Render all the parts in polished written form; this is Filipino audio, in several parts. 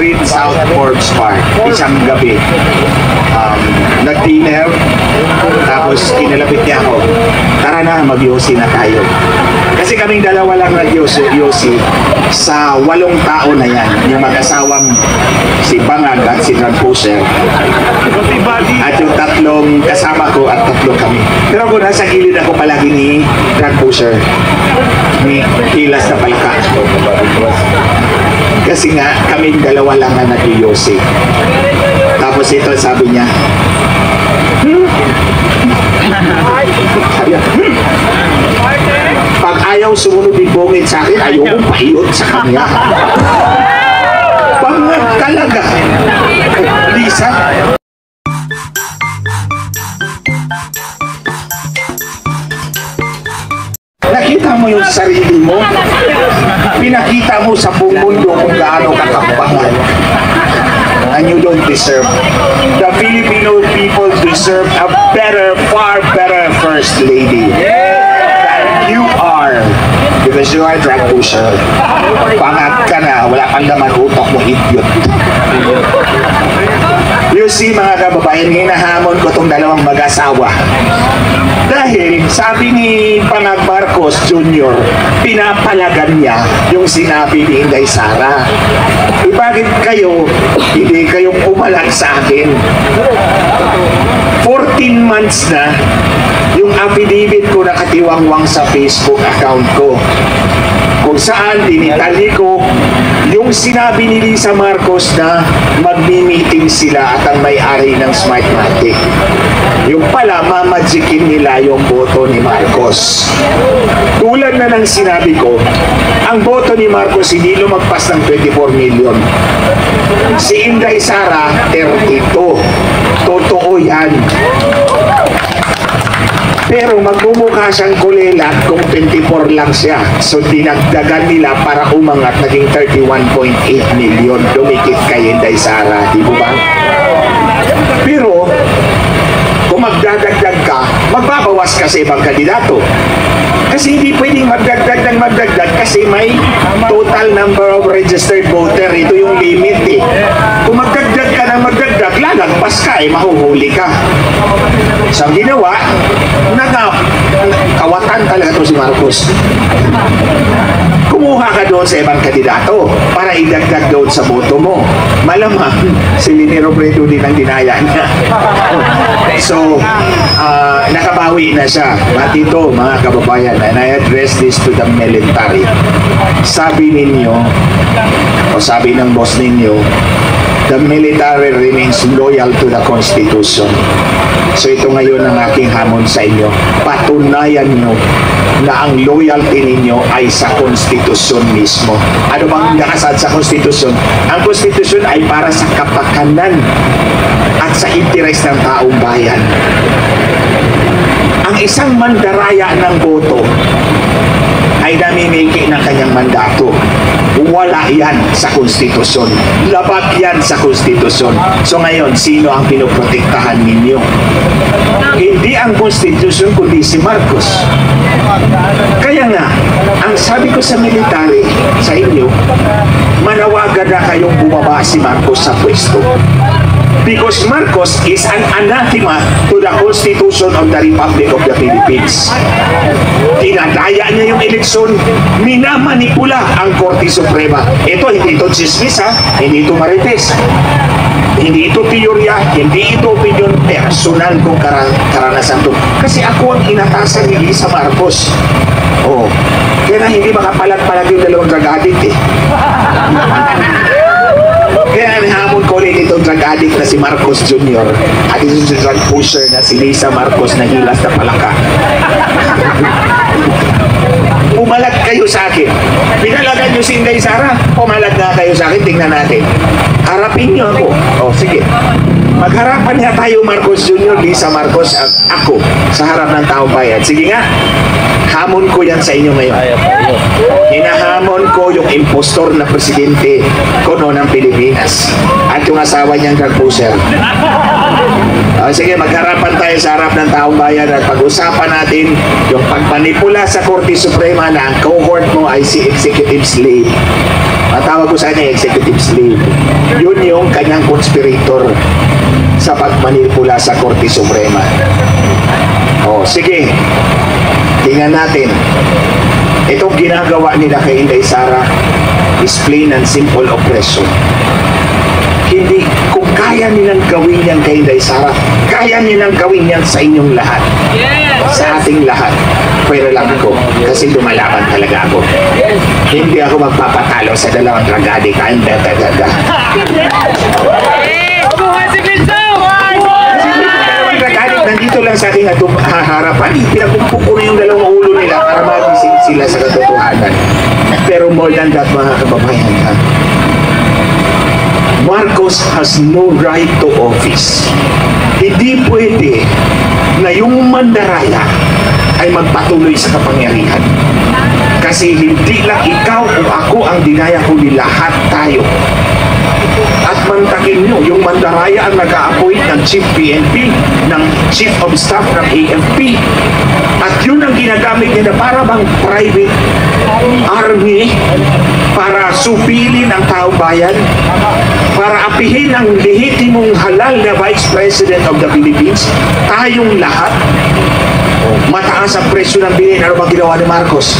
Street, South Forbes Park. Isang gabi. Nag-dinner, tapos kinalapit niya ako. Tara na, mag-yosi na tayo. Kasi kaming dalawa lang nag-yosi sa 8 tao na yan. Yung mag-asawang si Bangag at si Drug Pusher. At yung 3 kasama ko at 3 kami. Pero kung nasa gilid ako palagi ni Drug Pusher, ni Hilas na Palaka. Kasi nga, kaming dalawa lang na nag-yosi. Tapos ito, sabi niya, pag ayaw sumunod yung bungit sa akin, ayaw kong paiyot sa kanya. Bangag talaga. Lisa. Nakita mo yung sarili mo? Pinakita mo sa buong mundo kung gaano kakapangan. And you don't deserve. The Filipino people deserve a better, far better First Lady than you are. Because you are drug pusher. Pangat ka na, wala kang naman utak mo, idiot. You see, mga kababayan, hinahamon ko itong 2 mag-asawa. Dahil sabi ni Pangag Marcos Jr., pinapalagan niya yung sinabi ni Inday Sara. Bakit kayo, hindi kayong umalag sa akin? 14 months na yung affidavit ko nakatiwangwang sa Facebook account ko. Kung saan dinitali ko yung sinabi ni Lisa Marcos na magmi-meeting sila at ang may-ari ng Smartmatic. Yung pala, mamagikin nila yung boto ni Marcos. Tulad na ng sinabi ko, ang boto ni Marcos hindi lumagpas ng 24 million. Si Inday Sara, 32. Totoo yan. Pero magmumukha siyang kulilat kung 24 lang siya. So dinagdagan nila para umangat, naging 31.8 million. Dumikit kay Inday Sara, di ba? Pero kung magdadagdag ka, magbabawas ka sa ibang kandidato. Kasi hindi pwedeng magdagdag kasi may total number of registered voter. Ito yung limit eh. Kung magdagdag ka ng magdagdag, lalagpas ka eh, mahuhuli ka. So ang ginawa, kawatan talaga ito si Marcos. Kumuha ka doon sa ibang kandidato para idagdag doon sa boto mo. Malamang si Lini Robredo din ang dinaya niya. So, nakabawi na siya. At ito, mga kababayan, and I address this to the military. Sabi ninyo, o sabi ng boss ninyo, the military remains loyal to the Constitution. So ito ngayon ang aking hamon sa inyo. Patunayan nyo na ang loyalty ninyo ay sa Konstitusyon mismo. Ano bang nakasad sa Konstitusyon? Ang Konstitusyon ay para sa kapakanan at sa interes ng taong bayan. Ang isang mandaraya ng boto ay namimiki ng kanyang mandato. Wala yan sa Konstitusyon. Labag yan sa Konstitusyon. So ngayon, sino ang pinoprotektahan ninyo? Hindi ang Konstitusyon, kundi si Marcos. Kaya nga, ang sabi ko sa military, sa inyo, manawagan na kayong bumaba si Marcos sa pwesto. Because Marcos is an anathema to the Constitution of the Republic of the Philippines. Tinadaya niya yung eleksyon, minamanipula ang Korte Suprema. Ito, hindi ito chismis ha, hindi ito marites. Hindi ito teorya, hindi ito opinion, personal kong karanasan to. Kasi ako ang inatasan ni Lisa Marcos. Oh, kaya na hindi makapalag-palag yung 2 drug addict eh. Kaya nahamon ko ulit itong drug addict na si Marcos Jr. at itong drug pusher na si Lisa Marcos na Hilas na Palaka. Umalag kayo sa akin. Pinalagan nyo si Inday Sara, umalag na kayo sa akin, tingnan natin. Harapin nyo ako. O, sige. Magharapan nga tayo, Marcos Jr., Lisa Marcos at ako sa harap ng taong bayan. Sige nga. Hamon ko yan sa inyo ngayon. Hinahamon ko yung impostor na presidente ko noon ng Pilipinas at yung asawa niyang drug pusher. Sige, magharapan tayo sa harap ng taong bayan at pag-usapan natin yung pagmanipula sa Korte Suprema na ang cohort mo ay si executive slave. Matawag ko sa kanya executive slave. Yun yung kanyang conspirator sa pagmanipula sa Korte Suprema. Sige, tingnan natin. Itong ginagawa nila kay Inday Sara is plain and simple oppression. Hindi, kung kaya nilang gawin yan kay Inday Sara, kaya nilang gawin yan sa inyong lahat. Sa ating lahat. Pero lang ako, kasi lumalaban talaga ako. Hindi ako magpapatalo sa dalawang drug addict. I'm better. Nandito lang sa aking harapan, pinagpupuk ko na yung dalawang ulo nila para magising sila sa katotohanan. Pero more than that, mga kababayan, Marcos has no right to office. Hindi pwede na yung mandaraya ay magpatuloy sa kapangyarihan. Kasi hindi lang ikaw o ako ang dinaya, kundi lahat tayo. At mantakin nyo, yung mandaraya ang nag-a-appoint ng Chief PNP, ng Chief of Staff ng AFP. At yun ang ginagamit nila para bang private army para supilin ang taong bayan, para apihin ang lehitimong halal na Vice President of the Philippines, tayong lahat. Mataas ang presyo ng bilhin. Ano bang ginawa ni Marcos?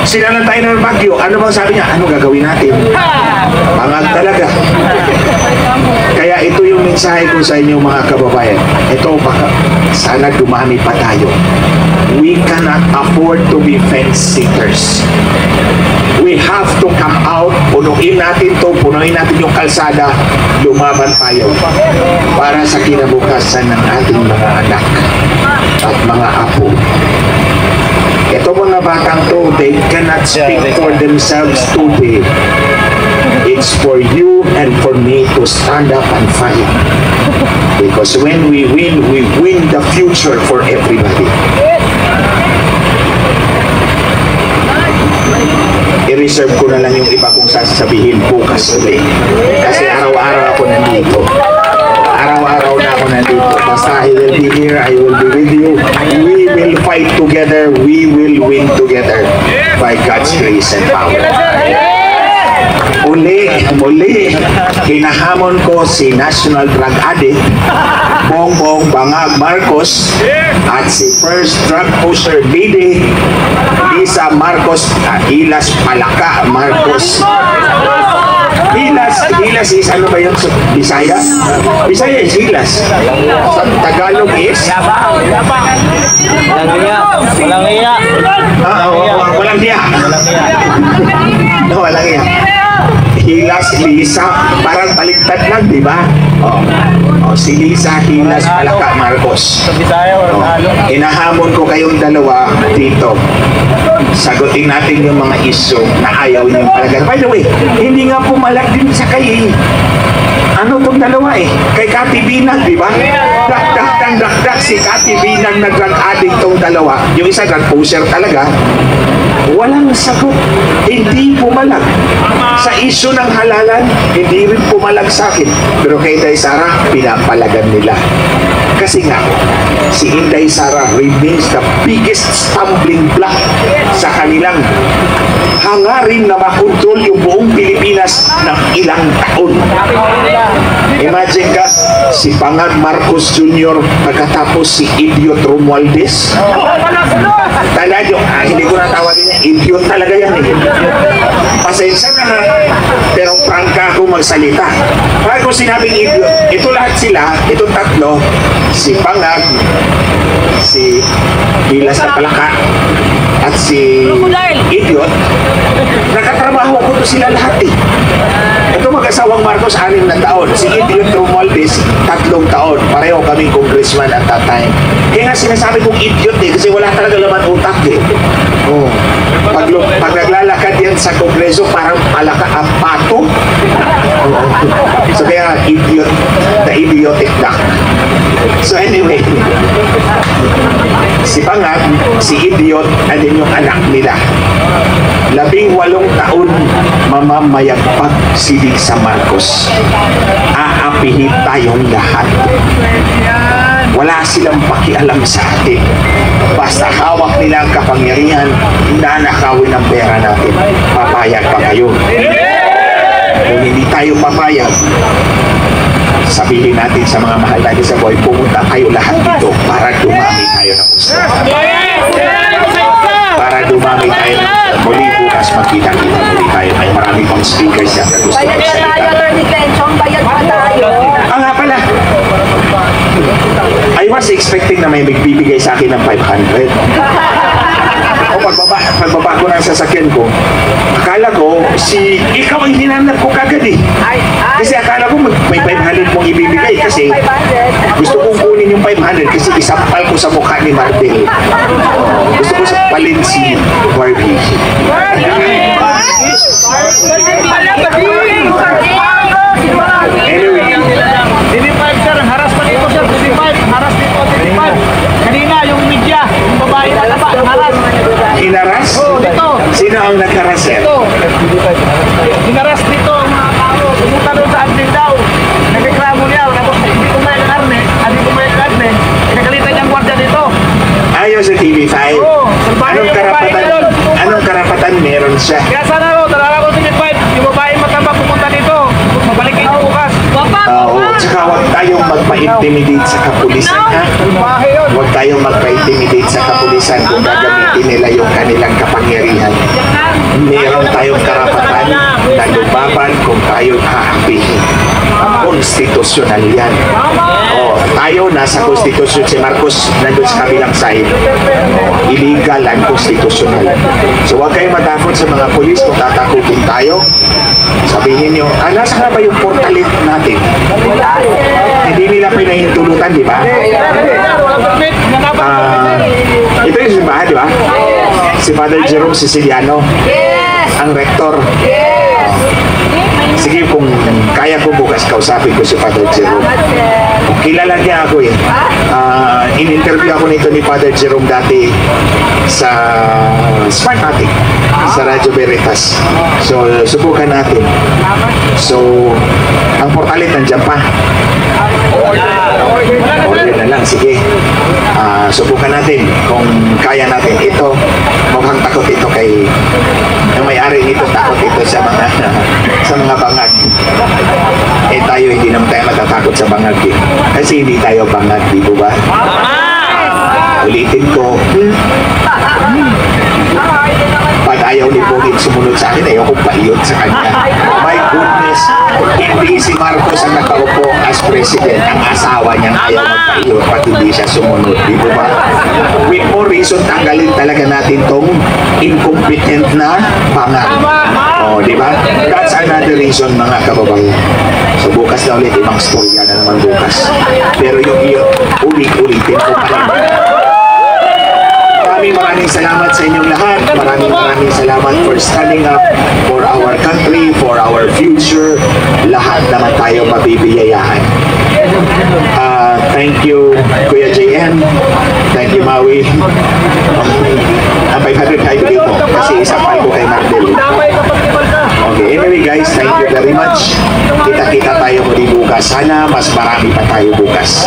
Sinalan tayo ng bagyo. Ano bang sabi niya? Ano gagawin natin? Pangag talaga. Kaya ito yung mensahe ko sa inyo, mga kababayan. Ito baka sana dumami pa tayo. We cannot afford to be fence sitters. We have to come out. Punuin natin yung kalsada. Lumaban tayo para sa kinabukasan ng ating mga anak at mga apo. Ito mga batang to, they cannot speak for themselves today. It's for you and for me to stand up and fight. Because when we win the future for everybody. I-reserve ko na lang yung iba kong sasabihin bukas ulit. Kasi araw-araw ako nandito. Araw-araw na ako nandito. Basta I will be here, I will be with you. We will fight together, we will win together by God's grace and power. Muli, hinahamon ko si National Drug Addict Bongbong Bangag Marcos at si First Drug Pusher Didi Lisa Marcos Hilas Palaka Marcos. Hilas is ano ba yun? Bisaya? Bisaya is Hilas. Sa Tagalog is? Walang iya. Walang iya. Walang iya. Hilas, Lisa, parang baliktad lang, di ba? Si Lisa, Hilas, Palaka, Marcos. Inahamon ko kayong dalawa dito. Sagutin natin yung mga issue na ayaw niyong palagan. By the way, hindi nga pumalag din sa kay ano tong dalawa kay Kati Binang, di ba? Dakdak si Kati Binang na drug addict tong dalawa. Yung isa drug pusher talaga. Walang sagot. Hindi pumalag. Sa issue ng halalan, hindi rin pumalag sa akin. Pero kay Inday Sara, pinapalagan nila. Kasi nga, si Inday Sara remains the biggest stumbling block sa kanilang hangarin na makontrol yung buong Pilipinas ng ilang taon. Imagine ka, si Bangag Marcos Jr. pagkatapos si Idiot Romualdez. Tandaan nyo, hindi ko natawagin niya, idiot talaga yan Pasensya na pero prangka ako magsalita. Bakit ko sinabing idiot? Ito lahat sila, itong tatlo, si Bangag, si Hilas na Palaka, at si Idiot, nakatrabaho ko to sila lahat Ito mag-asawang Marcos, 6 na taon. Si Idiot Romualdez, 3 taon. Pareho kaming congressman at that time. Kaya nga sinasabi kong idiot kasi wala talaga laman utak Pag naglalakad yan sa kongreso, parang palaka ang pato. So kaya idiot, the idiotic duck. So anyway, si Bangag, si Idiot, and din yung anak nila. 18 taon mamamayagpag si Lisa Marcos. Aapihin tayong lahat. Wala silang pakialam sa atin. Basta hawak nila ang kapangyarihan, nanakawin ang pera natin. Papayag pa kayo. Kung hindi tayo papayag, sabihin natin sa mga mahal natin sa buhay, pumunta kayo lahat dito para dumami tayo ng gusto. Para dumami tayo ng muli bukas magkita-kita muli tayo. May marami pang speakers yan na gusto magsalita. Nga pala, I was expecting na may magbibigay sa akin ng 500. O pagbaba ko ng sasakyan ko, akala ko, ikaw ang hinanap ko kagad eh. Kasi akala ko may 500 mong ibibigay kasi gusto kong kunin yung 500 kasi isampal ko sa mukha ni Marvel. Gusto ko sampalin si Barbie. Anyway, haras pa dito sir, 55, haras dito 55. Kanina yung media, yung babae na laba, haras. hinaras? Oo, dito. Sino ang nagharas sir? Dito. Hinaras dito ang mga tao. Pumunta doon sa admin daw. Nagreklamo niya, hindi kumain ng arne, hindi kumain ng arne. Nagalitan niyang gwardiya dito. Ayaw sa TV5? Oo. Anong karapatan meron siya? Kaya sana ko, talaga ko TV5, yung babae mataba pumunta dito. Mabalikin ko bukas. Oo. Tsaka huwag tayong magpa-intimidate sa kapulisan, ha? Huwag tayong magpa-intimidate sa kapulisan kung gagamitin nila yung kanilang kapangyarihan. Meron tayong karapatan na lumaban kung tayo aapihin. Konstitusyonal yan. Tayo nasa konstitusyon. Si Marcos nandun sa kabilang side. Illegal and konstitusyonal. So huwag kayong matakot sa mga pulis kung tatakutin tayo. Sabihin nyo, nasa nga ba yung portalit natin? Hindi nila pinahintulutan, di ba? Ito yung simbahan, di ba? Si Father Jerome Siciliano, ang rector. Sige, kung kaya ko bukas kausapin ko si Father Jerome. Kilala niya ako eh. In-interview ako nito ni Father Jerome dati sa Smartmatic, sa Radyo Veritas. So, subukan natin. So, ang portalit nandiyan pa. Order na lang, sige. Subukan natin kung kaya natin ito. Mukhang takot ito kay yung may-ari nito, takot ito sa mga bangag. Eh tayo hindi naman tayo matatakot sa bangag eh. Kasi hindi tayo bangag, di ba? Ulitin ko, pag ayaw ni Bogit sumunod sa akin, ayaw kong paiyot sa kanya. My goodness, hindi si Marcos ang nakaupo as president. Ang asawa niyang ayaw magpaiyot, pati hindi siya sumunod. Di ba? With more reason, tanggalin talaga natin tong incompetent na bangag. O, di ba? That's another reason, mga kababayan. So, bukas na ulit, ibang storya na naman bukas. Pero yung ulit-ulitin ko pa naman. Maraming salamat sa inyong lahat. Maraming salamat for standing up for our country, for our future. Lahat naman tayo mabibiyayahan. Thank you, Kuya JN. Thank you, Maui. Ang 500 kayo dito kasi isang ko kay Marvel. Okay, anyway guys, thank you very much. Kita-kita tayo muli bukas. Sana mas marami pa tayo bukas.